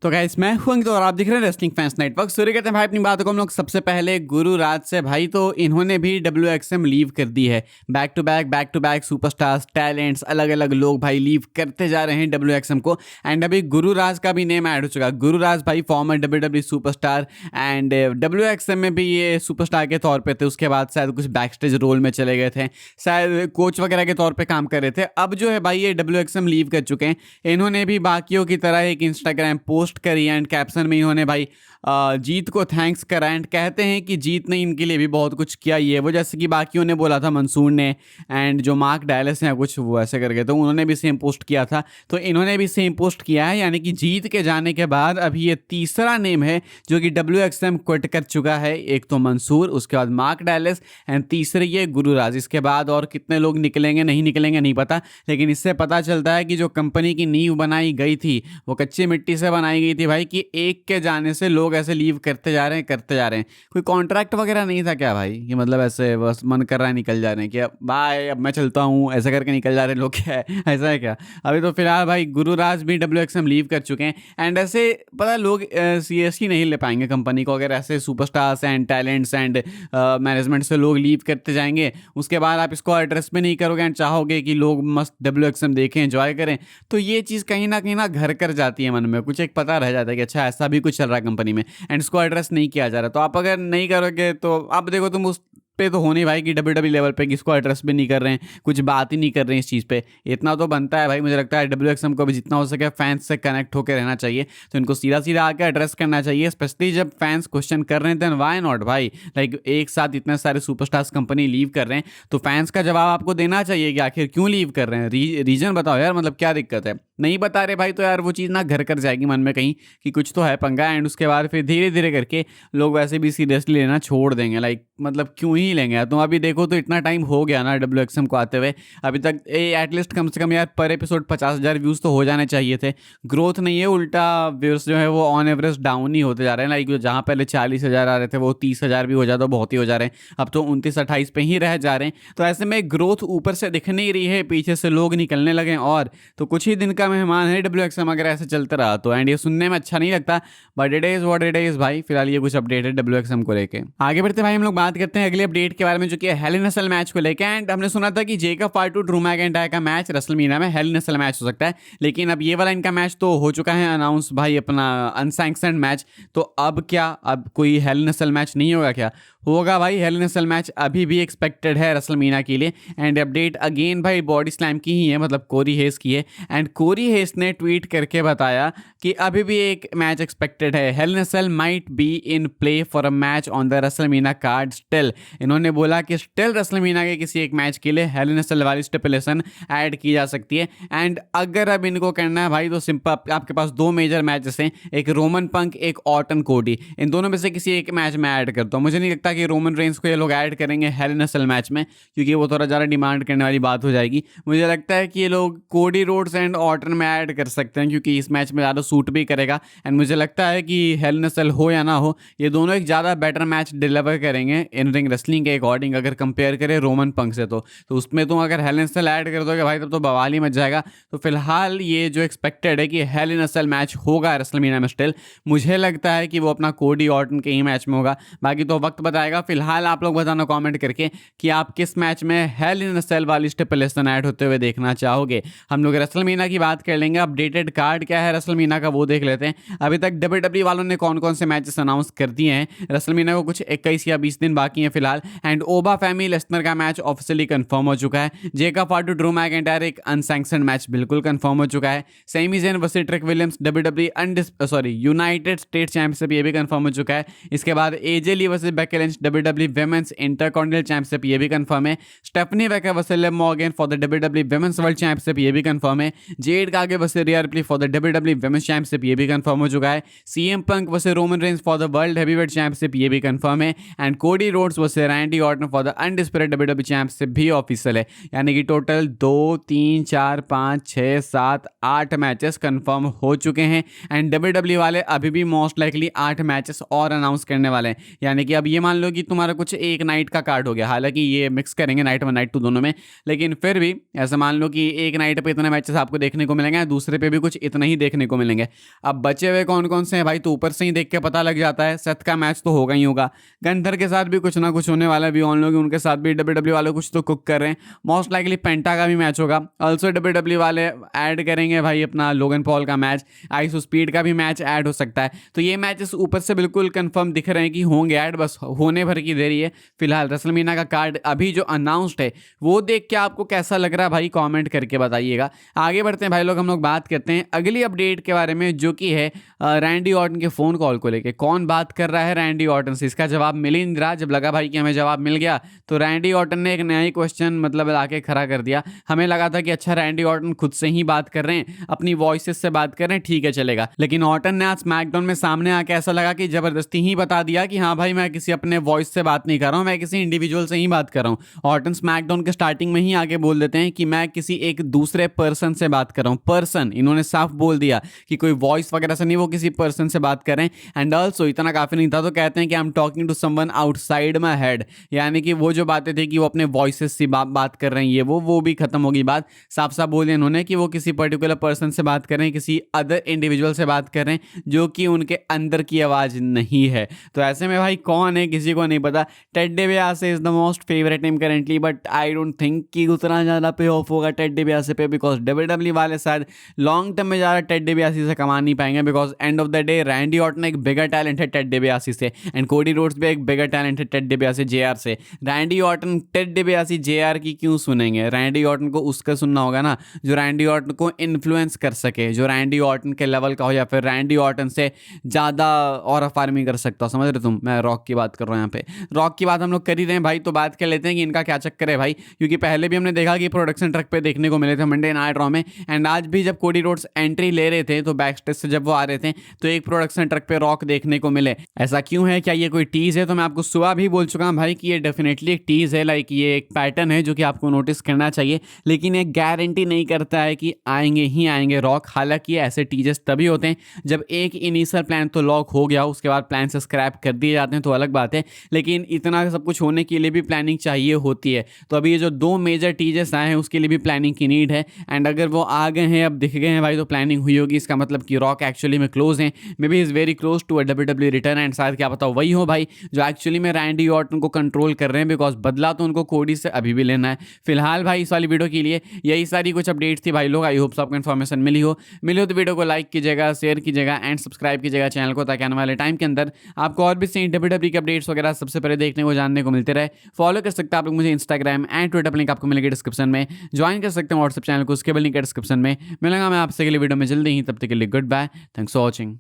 तो गाइस मैं हूं अंकित और आप देख रहे हैं रेसलिंग फैंस नेटवर्क। सूर्य कहते हैं भाई अपनी बातों को हम लोग सबसे पहले गुरु राज से भाई, तो इन्होंने भी WXM लीव कर दी है। Back to back superstars talents अलग अलग लोग भाई लीव करते जा रहे हैं WXM को। एंड अभी गुरु राज का भी नेम ऐड हो चुका है। गुरु राज भाई farmer WWE superstar and WXM में भी ये सुपरस्टार के तौर पे थे। उसके बाद शायद कुछ बैक स्टेज रोल में चले गए थे, शायद कोच वगैरह के तौर पर काम कर रहे थे। अब जो है भाई ये WXM लीव कर चुके हैं। इन्होंने भी बाकियों की तरह एक इंस्टाग्राम पोस्ट करी एंड कैप्शन में इन्होंने भाई जीत को थैंक्स करा एंड कहते हैं कि जीत ने इनके लिए भी बहुत कुछ किया। ये वो जैसे कि बाकियों ने बोला था, मंसूर ने एंड जो मार्क डायलस हैं कुछ वो ऐसे करके, तो उन्होंने भी सेम पोस्ट किया था, तो इन्होंने भी सेम पोस्ट किया है। यानी कि जीत के जाने के बाद अभी ये तीसरा नेम है जो कि WXM क्विट कर चुका है। एक तो मंसूर, उसके बाद मार्क डायलस एंड तीसरे ये गुरु राज। इसके बाद और कितने लोग निकलेंगे नहीं निकलेंगे नहीं पता, लेकिन इससे पता चलता है कि जो कंपनी की नींव बनाई गई थी वो कच्ची मिट्टी से बनाई गई थी भाई, कि एक के जाने से लोग ऐसे लीव करते जा रहे हैं। कोई कॉन्ट्रैक्ट वगैरह नहीं था क्या भाई, कि मतलब ऐसे बस मन कर रहा है निकल जा रहे हैं कि बाय अब मैं चलता हूँ ऐसा करके निकल जा रहे हैं लोग, क्या है ऐसा है क्या? अभी तो फिलहाल भाई गुरु राज भी WXM लीव कर चुके हैं। एंड ऐसे पता लोग सीरियसली नहीं ले पाएंगे कंपनी को अगर ऐसे superstars and talents and management से लोग लीव करते जाएंगे। उसके बाद आप इसको एड्रेस भी नहीं करोगे एंड चाहोगे कि लोग मस्त WXM देखें एंजॉय करें, तो ये चीज़ कहीं ना घर कर जाती है मन में। कुछ एक पता रह जाता है कि अच्छा ऐसा भी कुछ चल रहा है कंपनी में एंड इसको एड्रेस नहीं किया जा रहा। तो आप अगर नहीं करोगे तो आप देखो तुम उस पे तो होनी भाई कि WWE लेवल पे किसको एड्रेस भी नहीं कर रहे हैं, कुछ बात ही नहीं कर रहे हैं इस चीज़ पे। इतना तो बनता है भाई, मुझे लगता है WXM को भी जितना हो सके फैंस से कनेक्ट होकर रहना चाहिए। तो इनको सीधा सीधा आके एड्रेस करना चाहिए, स्पेशली जब फैंस क्वेश्चन कर रहे हैं। देन व्हाई नॉट भाई, लाइक एक साथ इतने सारे सुपरस्टार्स कंपनी लीव कर रहे हैं तो फैंस का जवाब आपको देना चाहिए कि आखिर क्यों लीव कर रहे हैं, रीजन बताओ यार, मतलब क्या दिक्कत है। नहीं बता रहे भाई तो यार वो चीज़ ना घर कर जाएगी मन में कहीं कि कुछ तो है पंगा। एंड उसके बाद फिर धीरे धीरे करके लोग वैसे भी सीरियसली लेना छोड़ देंगे। लाइक मतलब क्यों ही लेंगे यार। तुम अभी देखो तो इतना टाइम हो गया ना WXM को आते हुए, अभी तक एटलीस्ट कम से कम यार पर एपिसोड 50,000 व्यूज़ तो हो जाने चाहिए थे। ग्रोथ नहीं है, उल्टा व्यूअर्स जो है वो ऑन एवरेज डाउन ही होते जा रहे हैं। लाइक जहाँ पहले 40,000 आ रहे थे वो 30,000 भी हो जाता बहुत ही हो जा रहे हैं, अब तो 29-28 पे ही रह जा रहे हैं। तो ऐसे में ग्रोथ ऊपर से दिख नहीं रही है, पीछे से लोग निकलने लगे और तो कुछ ही दिन का मेहमान है WXM अगर ऐसे चलता रहा तो। एंड ये सुनने में अच्छा नहीं लगता, but it is what it is भाई। फिलहाल ये कुछ अपडेट है WXM को लेके। आगे बढ़ते भाई हम लोग बात करते हैं अगले अपडेट के बारे में, जो कि hello in a cell match को लेके। एंड हमने सुना था कि जेकब फार्टू ड्रू मैकिंटायर का मैच रेसलमेनिया में hello in a cell match हो सकता है, लेकिन अब ये वाला इनका मैच तो हो चुका है अनाउंस भाई, अपना अनसैंक्शनड मैच। तो अब क्या, अब कोई hello in a cell match नहीं होगा क्या? होगा भाई, hello in a cell match अभी भी एक्सपेक्टेड है रेसलमेनिया के लिए। एंड अपडेट अगेन भाई बॉडी स्लैम की ही है, मतलब कोरी हेस की है। एंड कोरी हेस ने ट्वीट करके बताया कि अभी भी एक मैच एक्सपेक्टेड है, Hell in a Cell might be in play for a match on the WrestleMania card still. इन्होंने बोला कि स्टिल रेसलमेनिया के किसी एक मैच के लिए हेल इन अ सेल वाली स्टिपुलेशन ऐड की जा सकती है। एंड अगर अब इनको करना है भाई तो सिंपल आपके पास दो मेजर मैचेस हैं, एक रोमन पंक एक ऑर्टन कोडी। इन दोनों में से किसी एक मैच में ऐड करता हूँ। मुझे नहीं लगता कि रोमन रेंस को ये लोग ऐड करेंगे hello in a cell match में, क्योंकि वो थोड़ा ज़्यादा डिमांड करने वाली बात हो जाएगी। मुझे लगता है कि ये लोग कोडी रोड्स एंड ऑर्टन में ऐड कर सकते हैं, क्योंकि इस मैच में ज़्यादा सूट भी करेगा। एंड मुझे लगता है कि हेल इन अ सेल हो या ना हो, ये दोनों एक ज़्यादा बेटर मैच डिलीवर करेंगे इन रिंग रेसलिंग के अकॉर्डिंग, अगर कंपेयर करें रोमन पंक से। तो उसमें तुम अगर hello in a cell add कर दोगे भाई तब तो बवाल ही मच जाएगा। तो फिलहाल ये जो एक्सपेक्टेड है कि hello in a cell match होगा रेसलमेनिया में स्टिल, मुझे लगता है कि वो अपना कोडी ऑर्टन के ही मैच में होगा। बाकी तो वक्त बताएगा। फिलहाल आप लोग बताना कमेंट करके कि आप किस मैच में हेल इन अ सेल वाली स्टिपुलेशन ऐड होते हुए देखना चाहोगे। हम लोग रेसलमेनिया की बात कर लेंगे, अपडेटेड कार्ड क्या है रेसलमेनिया का वो देख लेते हैं। अभी तक WWE वालों ने कौन कौन से मैचेस अनाउंस कर दिए हैं। रेसलमेनिया को कुछ 21 या 20 दिन बाकी हैं फिलहाल। एंड ओबा फेमी लेसनर का मैच ऑफिशियली कंफर्म हो चुका है। जेकब फार्टू ड्रू मैकिंटायर एक अनसैंक्शनड मैच बिल्कुल कंफर्म हो चुका है। Sami Zayn versus Trick Williams WWE United States championship ये भी कंफर्म हो चुका है। इसके बाद AJ Lee versus Becky Lynch WWE women's intercontinental championship ये भी कंफर्म है। Stephanie Vaquer versus Liv Morgan for the WWE women's world championship ये भी कंफर्म है। जेड कागे versus Rhea Ripley for the WWE women's championship ये भी confirm हो चुका है। CM Punk versus Roman Reigns for the world heavyweight championship ये भी कंफर्म है। And Cody Rhodes versus Randy Orton for the undisputed WWE championship भी official है। यानी कि टोटल 2 3 4 5 6 7 8 मैचेस कंफर्म हो चुके हैं। एंड WWE वाले अभी भी मोस्ट लाइकली 8 मैचेस और अनाउंस करने वाले हैं। यानी कि अब ये मान लो कि तुम्हारा कुछ एक नाइट का कार्ड हो गया, हालांकि ये मिक्स करेंगे नाइट 1 नाइट 2 दोनों में, लेकिन फिर भी ऐसा मान लो कि एक नाइट पे इतने मैचेस आपको देखने को मिलेंगे, दूसरे पे भी कुछ इतना ही देखने को मिलेंगे। अब बचे हुए कौन कौन से हैं भाई, तो ऊपर से ही देख के पता लग जाता है। सेथ का मैच तो होगा ही होगा, गंथर के साथ भी कुछ ना कुछ होने वाला है, भी ऑन लोग उनके साथ भी डब्ल्यूडब्ल्यू वाले कुछ तो कुक कर रहे हैं। मोस्ट लाइकली पेंटा का भी मैच होगा, ऑल्सो डब्ल्यूडब्ल्यू वाले ऐड करेंगे भाई अपना लोगन पॉल का मैच, आइस स्पीड का भी मैच ऐड हो सकता है। तो ये मैचेस ऊपर से बिल्कुल कंफर्म दिख रहे हैं कि होंगे ऐड, बस होने भर की देरी है। फिलहाल रेसलमेनिया का कार्ड अभी जो अनाउंस्ड है वो देख के आपको कैसा लग रहा है भाई, कमेंट करके बताइएगा। आगे बढ़ते हैं भाई लोग, हम लोग बात करते हैं अगली अपडेट के बारे में, जो कि है रैंडी ऑर्टन के फोन कॉल को लेके। कौन बात कर रहा है रैंडी ऑर्टन से, इसका जवाब मिल ही नहीं रहा। जब लगा भाई कि हमें जवाब मिल गया तो रैंडी ऑर्टन ने एक नया ही क्वेश्चन मतलब लाके खड़ा कर दिया। हमें लगा था कि अच्छा रैंडी ऑर्टन खुद से ही बात कर रहे हैं, अपनी वॉइसेस से बात कर रहे हैं, ठीक है चलेगा। लेकिन ऑर्टन ने आज स्मैकडाउन में सामने आके ऐसा लगा कि जबरदस्ती ही बता दिया कि हाँ भाई मैं किसी अपने वॉइस से बात नहीं कर रहा हूँ, मैं किसी इंडिविजुअल से ही बात कर रहा हूँ। ऑर्टन स्मैकडाउन के स्टार्टिंग में ही आगे बोल देते हैं कि मैं किसी एक दूसरे पर्सन से बात कर रहा हूँ। पर्सन, इन्होंने साफ बोल दिया कि कोई वॉइस वगैरह से नहीं, वो किसी पर्सन से बात कर रहे हैं। एंड ऑल्सो इतना काफी नहीं था तो कहते हैं कि I am talking to someone outside my head, यानी कि वो जो बातें थी कि वो अपने वॉइसेस से बात कर रहे हैं, ये वो भी खत्म होगी बात। साफ साफ बोले इन्होंने कि वो किसी पर्टिकुलर पर्सन से बात कर रहे हैं, किसी अदर इंडिविजुअल से बात कर रहे हैं जो कि उनके अंदर की आवाज नहीं है। तो ऐसे में भाई कौन है किसी को नहीं पता। Ted DiBiase is the most favourite name currently, but I don't think कि उतना ज्यादा पे ऑफ होगा टेड डिबियासे पे, बिकॉज डब्ल्यूडब्ल्यू वाले शायद लॉन्ग टर्म में ज्यादा टेड डिबियासे से कमा नहीं पाएंगे, because end of the day Randy Orton एक बिगर टैलेंट है टेड डिबियासे से, एंड कोडी रोड्स भी एक बिगर टैलेंट है टेड डिबियासे जेआर से। रैंडी ऑर्टन टेड डिबियासे जेआर की क्यों सुनेंगे, रैंडी ऑर्टन को उसका सुनना होगा ना जो रैंडी ऑर्टन को इन्फ्लुएंस कर सके, जो रैंडी ऑर्टन के लेवल का हो या फिर रैंडी ऑर्टन से ज़्यादा और फार्मिंग कर सकता हो। समझ रहे तुम, मैं रॉक की बात कर रहा हूँ यहाँ पे। रॉक की बात हम लोग कर ही रहे हैं भाई, तो बात कर लेते हैं कि इनका क्या चक्कर है भाई, क्योंकि पहले भी हमने देखा कि प्रोडक्शन ट्रक पे देखने को मिले थे मंडे नाइट रॉ में, एंड आज भी जब कोडी रोड्स एंट्री ले रहे थे तो बैक स्टेज से जब वो आ रहे थे तो एक प्रोडक्शन ट्रक पे रॉक देखने को मिले। ऐसा क्यों है, क्या ये कोई टीज है? तो मैं आपको सुबह भी बोल चुका हूँ भाई कि ये डेफिनेटली एक टीज है, लाइक ये एक पैटर्न है जो कि आपको नोटिस करना चाहिए, लेकिन ये गारंटी नहीं करता है कि आएंगे ही आएंगे रॉक। हालांकि ऐसे टीजर्स तभी होते हैं जब एक इनिशियल प्लान तो लॉक हो गया, उसके बाद प्लान से स्क्रैप कर दिए जाते हैं तो अलग बात है, लेकिन इतना सब कुछ होने के लिए भी प्लानिंग चाहिए होती है। तो अभी ये जो 2 मेजर टीजर्स आए हैं उसके लिए भी प्लानिंग की नीड है, एंड अगर वो आ गए हैं, अब दिख गए हैं भाई, तो प्लानिंग हुई होगी। इसका मतलब कि रॉक एक्चुअली में क्लोज है, maybe is very close to a WWE return, and शायद क्या पता वही हो भाई जो एक्चुअली में रैंडी ऑर्टन को कंट्रोल कर रहे हैं, बिकॉज बदला तो उनको कोडी से अभी भी लेना है। फिलहाल भाई इस वाली वीडियो के लिए यही सारी कुछ अपडेट्स थी भाई लोग। आई होप आपको इन्फॉर्मेशन मिली हो तो वीडियो को लाइक कीजिएगा, शेयर कीजिएगा एंड सब्सक्राइब कीजिएगा चैनल को, ताकि आने वाले टाइम के अंदर आपको और भी सही डब्ल्यूडब्ल्यू के अपडेट्स वगैरह सबसे पहले देखने को जानने को मिलते रहे। फॉलो कर सकते हैं आप लोग मुझे इंस्टाग्राम एंड ट्विटर पर, लिंक आपको मिलेगा डिस्क्रिप्शन में। ज्वाइन कर सकते हैं व्हाट्सएप चैनल को, उसके भी लिंक है डिस्क्रिप्शन में। मिलेगा मैं आपसे अगली वीडियो में जल्दी ही, तब तक के लिए goodbye, thanks for watching.